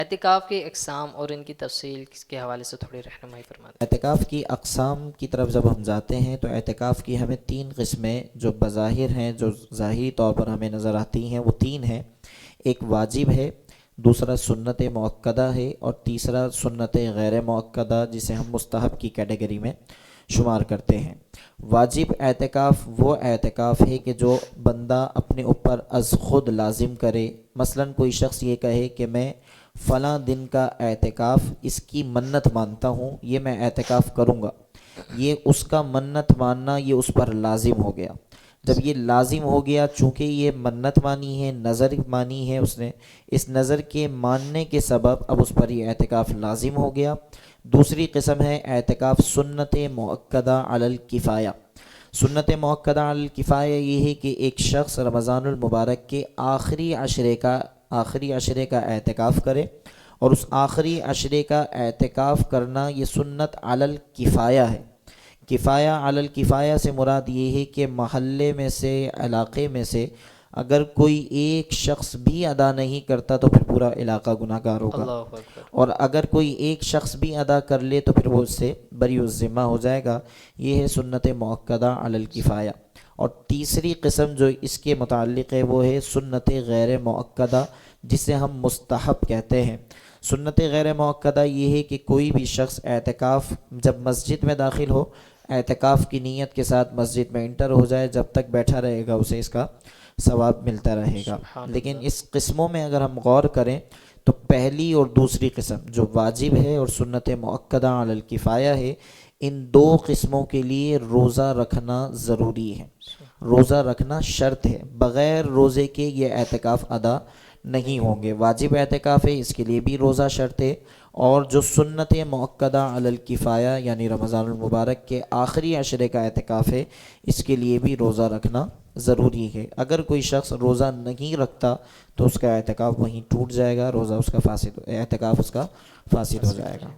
اعتکاف کی اقسام اور ان کی تفصیل کے حوالے سے تھوڑی رہنمائی فرما دیں۔ اعتکاف کی اقسام کی طرف جب ہم جاتے ہیں تو اعتکاف کی ہمیں تین قسمیں جو بظاہر ہیں، جو ظاہری طور پر ہمیں نظر آتی ہیں، وہ تین ہیں۔ ایک واجب ہے، دوسرا سنت مؤکدہ ہے، اور تیسرا سنت غیر مؤکدہ جسے ہم مستحب کی کیٹیگری میں شمار کرتے ہیں۔ واجب اعتکاف وہ اعتکاف ہے کہ جو بندہ اپنے اوپر از خود لازم کرے۔ مثلاً کوئی شخص یہ کہے کہ میں فلاں دن کا اعتکاف اس کی منت مانتا ہوں، یہ میں اعتکاف کروں گا، یہ اس کا منت ماننا یہ اس پر لازم ہو گیا۔ جب یہ لازم ہو گیا، چونکہ یہ منت مانی ہے، نظر مانی ہے اس نے، اس نظر کے ماننے کے سبب اب اس پر یہ اعتکاف لازم ہو گیا۔ دوسری قسم ہے اعتکاف سنت مؤکدہ علی الکفایہ۔ سنت مؤکدہ علی الکفایہ یہ ہے کہ ایک شخص رمضان المبارک کے آخری عشرے کا اعتکاف کرے، اور اس آخری عشرے کا اعتکاف کرنا یہ سنت علی الکفایہ ہے۔ کفایہ علی الکفایہ سے مراد یہ ہے کہ محلے میں سے، علاقے میں سے اگر کوئی ایک شخص بھی ادا نہیں کرتا تو پھر پورا علاقہ گناہ گار ہوگا، اللہ اکبر۔ اور اگر کوئی ایک شخص بھی ادا کر لے تو پھر وہ اس سے بری الذمہ ہو جائے گا۔ یہ ہے سنت مؤکدہ علی الکفایہ۔ اور تیسری قسم جو اس کے متعلق ہے وہ ہے سنت غیر مؤکدہ، جسے ہم مستحب کہتے ہیں۔ سنت غیر مؤکدہ یہ ہے کہ کوئی بھی شخص اعتکاف جب مسجد میں داخل ہو، اعتکاف کی نیت کے ساتھ مسجد میں انٹر ہو جائے، جب تک بیٹھا رہے گا اسے اس کا ثواب ملتا رہے گا۔ سبحان لیکن اللہ۔ اس قسموں میں اگر ہم غور کریں تو پہلی اور دوسری قسم جو واجب ہے اور سنت مؤکدہ علی الکفایہ ہے، ان دو قسموں کے لیے روزہ رکھنا ضروری ہے، روزہ رکھنا شرط ہے۔ بغیر روزے کے یہ اعتکاف ادا نہیں ہوں گے۔ واجب اعتکاف ہے، اس کے لیے بھی روزہ شرط ہے، اور جو سنت مؤکدہ علی الکفایہ یعنی رمضان المبارک کے آخری عشرے کا اعتکاف ہے، اس کے لیے بھی روزہ رکھنا ضروری ہے۔ اگر کوئی شخص روزہ نہیں رکھتا تو اس کا اعتکاف وہیں ٹوٹ جائے گا، روزہ اس کا فاسد، اعتکاف اس کا فاسد ہو جائے گا۔